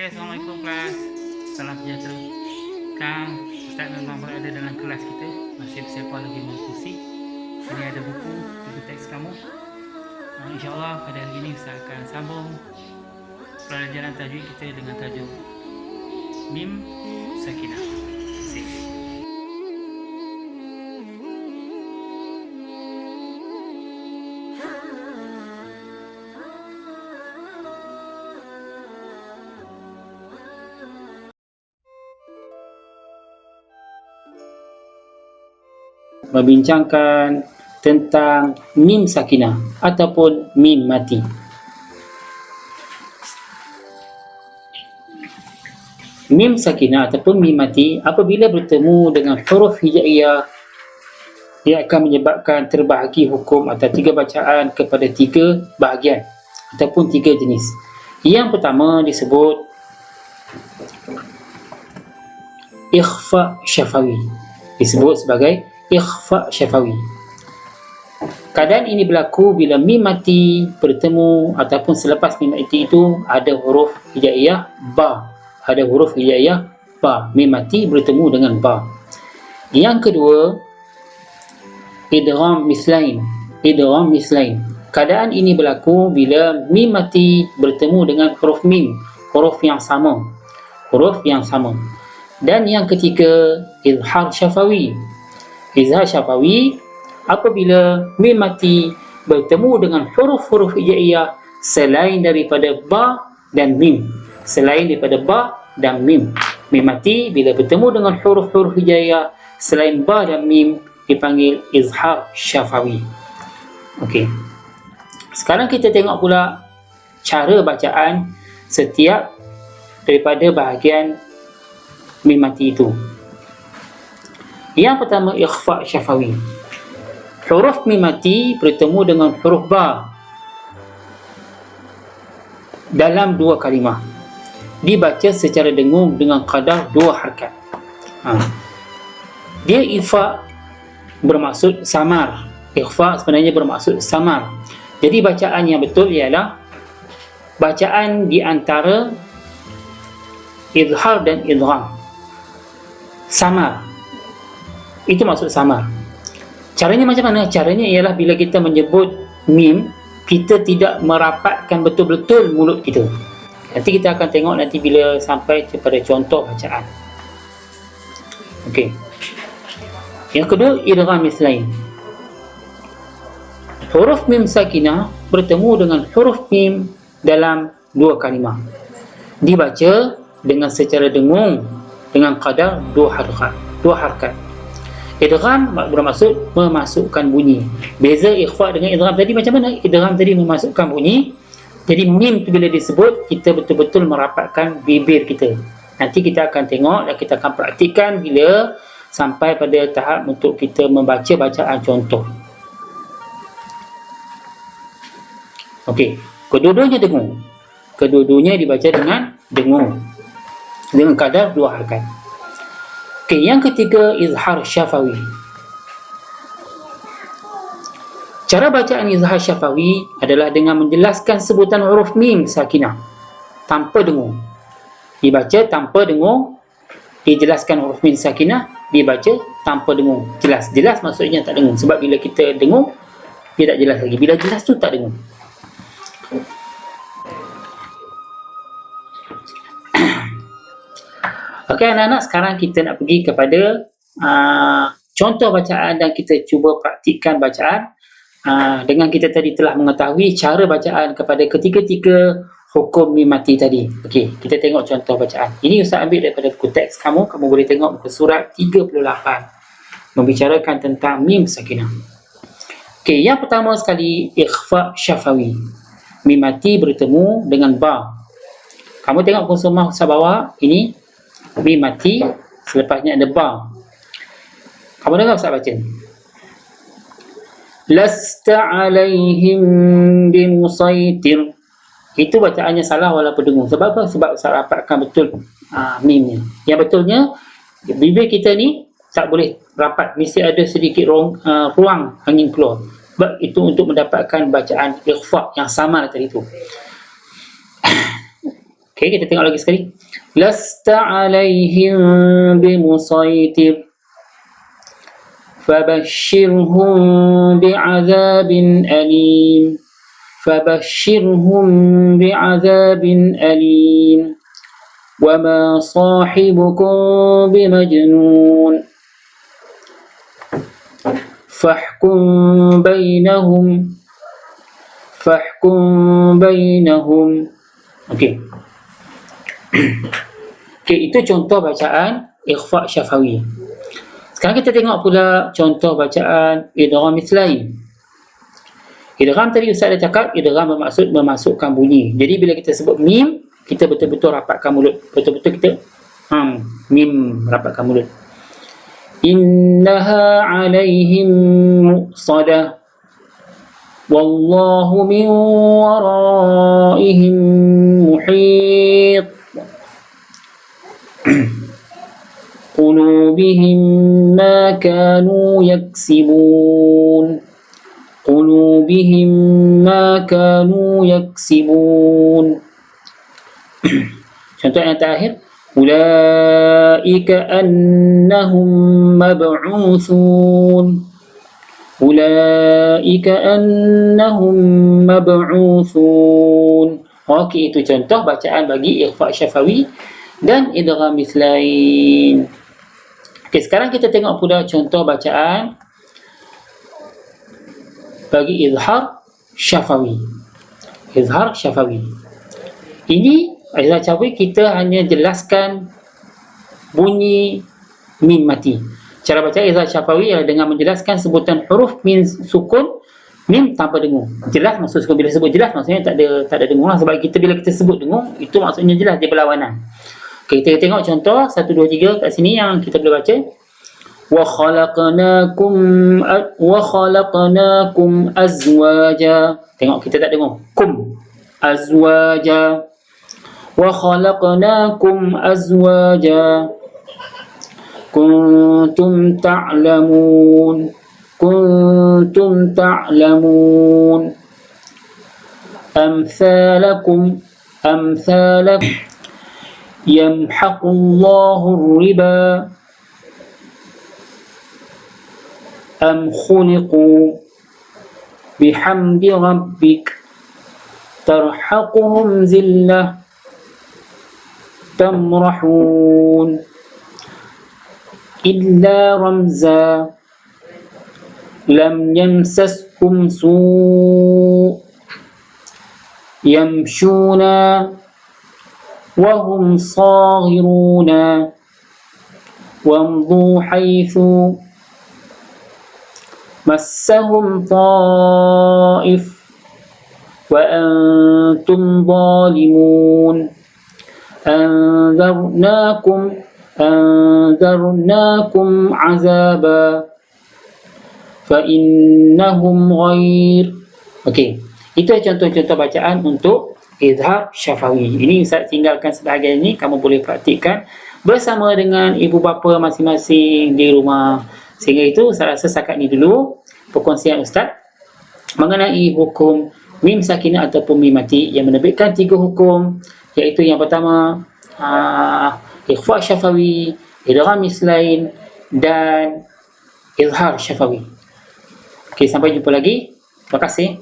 Okay, Assalamualaikum kelas. Salam sejahtera. Sekarang Ustaz memang berada dalam kelas kita. Masih bersiapa lagi mengkongsi. Ini ada buku teks kamu. InsyaAllah pada hari ini Ustaz akan sambung pelajaran tajwid kita dengan tajuk Mim Sakinah. Membincangkan tentang mim sakinah ataupun mim mati. Mim sakinah ataupun mim mati apabila bertemu dengan huruf hijaiyah, ia akan menyebabkan terbahagi hukum atau 3 bacaan kepada 3 bahagian ataupun 3 jenis. Yang pertama disebut ikhfa syafawi, disebut sebagai ikhfa syafawi. Keadaan ini berlaku bila mim mati bertemu ataupun selepas mim mati itu ada huruf hijaiyah ba, ada huruf hijaiyah ba, mim mati bertemu dengan ba. Yang kedua, idgham mislain, idgham mislain. Keadaan ini berlaku bila mim mati bertemu dengan huruf mim, huruf yang sama, huruf yang sama. Dan yang ketiga, izhar syafawi. Izhar syafawi apabila mim mati bertemu dengan huruf-huruf hijaiyah selain daripada ba dan mim, selain daripada ba dan mim. Mim mati bila bertemu dengan huruf-huruf hijaiyah selain ba dan mim dipanggil izhar syafawi. Okey. Sekarang kita tengok pula cara bacaan setiap daripada bahagian mim mati itu. Yang pertama, ikhfa syafawi. Huruf mim mati bertemu dengan huruf ba dalam 2 kalimah. Dibaca secara dengung dengan kadar 2 harakat. Dia ikhfa bermaksud samar. Ikhfa sebenarnya bermaksud samar. Jadi bacaan yang betul ialah bacaan di antara izhar dan idgham. Samar. Itu maksud samar. Caranya macam mana? Caranya ialah bila kita menyebut mim, kita tidak merapatkan betul-betul mulut kita. Nanti kita akan tengok nanti bila sampai kepada contoh bacaan. Okey. Yang kedua, idgham mislain. Huruf mim sakinah bertemu dengan huruf mim dalam 2 kalimah. Dibaca dengan secara dengung dengan kadar 2 harakat. Idgham bermaksud memasukkan bunyi. Beza ikhfa dengan idgham tadi macam mana? Idgham tadi memasukkan bunyi. Jadi mim tu bila disebut, kita betul-betul merapatkan bibir kita. Nanti kita akan tengok dan kita akan praktikan bila sampai pada tahap untuk kita membaca bacaan contoh. Okey, kedua-duanya dengung. Kedua-duanya dibaca dengan dengung, dengan kadar 2 harakat. Okey, yang ketiga, izhar syafawi. Cara bacaan izhar syafawi adalah dengan menjelaskan sebutan huruf mim sakinah tanpa dengung. Dibaca tanpa dengung, dijelaskan huruf mim sakinah, dibaca tanpa dengung. Jelas maksudnya tak dengung. Sebab bila kita dengung, dia tak jelas lagi. Bila jelas tu tak dengung. Okey anak-anak, sekarang kita nak pergi kepada contoh bacaan dan kita cuba praktikkan bacaan dengan kita tadi telah mengetahui cara bacaan kepada ketiga-tiga hukum mim mati tadi. Okey, kita tengok contoh bacaan. Ini Ustaz ambil daripada buku teks kamu boleh tengok muka surat 38 membicarakan tentang mim sakinah. Okey, yang pertama sekali ikhfa syafawi. Mim mati bertemu dengan ba. Kamu tengok muka surat bawah ini mim mati, selepasnya ada ba. Kamu dengar Ustaz baca. Lasta alaihim bimusaitir. Itu bacaannya salah walaupun dengung. Sebab apa? Sebab Ustaz rapatkan betul mimnya. Yang betulnya, bibir kita ni tak boleh rapat. Mesti ada sedikit ruang angin keluar. Sebab itu untuk mendapatkan bacaan ikhfa yang sama tadi itu. Okey, kita tengok lagi sekali. Lasta alaihim bimusaitir fabashshirhum bi'adzabin alim. فبشرهم بعذاب أليم وما صاحبكم بمجنون فاحكم بينهم. Okey. Okey, itu contoh bacaan ikhfa syafawi. Sekarang kita tengok pula contoh bacaan idgham mithlain. Idgham tadi Ustaz dah cakap, idgham bermaksud memasukkan bunyi. Jadi bila kita sebut mim, kita betul-betul rapatkan mulut. Betul-betul kita mim rapatkan mulut. Innaha alaihim muqsadah wallahu min waraihim muhit. Qulubihim ma kanu yaksibun. قلوبهم ما كانوا يكسبون. Contoh yang terakhir, ulaika annahum mab'utsun. Ulaika annahum mab'utsun. Okey, itu contoh bacaan bagi ikhfa syafawi dan idgham mithlain. Okey, sekarang kita tengok pula contoh bacaan bagi izhar syafawi. Izhar syafawi. Ini izhar syafawi kita hanya jelaskan bunyi mim mati. Cara baca izhar syafawi ialah dengan menjelaskan sebutan huruf mim sukun, mim tanpa dengung. Jelas maksud sukun. Bila sebut jelas maksudnya tak ada dengung lah. Sebab bila kita sebut dengung, itu maksudnya jelas, dia berlawanan. Okay, kita tengok contoh 1, 2, 3 kat sini yang kita boleh baca. وَخَلَقْنَاكُمْ أَزْوَاجًا. Tengok kita tak dengar. Kum azwaja. وَخَلَقْنَاكُمْ أَزْوَاجًا كُنْتُمْ تَعْلَمُونَ أَمْثَالَكُمْ يَمْحَقُ اللَّهُ الرِّبَا أم خلقوا بحمد ربك ترحقهم ذلة تمرحون إلا رمزا لم يمسسكم سوء يمشون وهم صاغرون وامضوا حيث مسهم طائف وأنتم ظالمون أنذرناكم عذابا فإنهم غير. Okey, itu contoh-contoh bacaan untuk izhar syafawi. Ini Ustaz tinggalkan sebahagian ini, kamu boleh praktikkan bersama dengan ibu bapa masing-masing di rumah. Sehingga itu saya rasa setakat ini dulu perkongsian Ustaz mengenai hukum mim sakinah ataupun mim mati yang menerbitkan 3 hukum, iaitu yang pertama ikhfa syafawi, idgham mithlain dan izhar syafawi. Okey, sampai jumpa lagi. Terima kasih.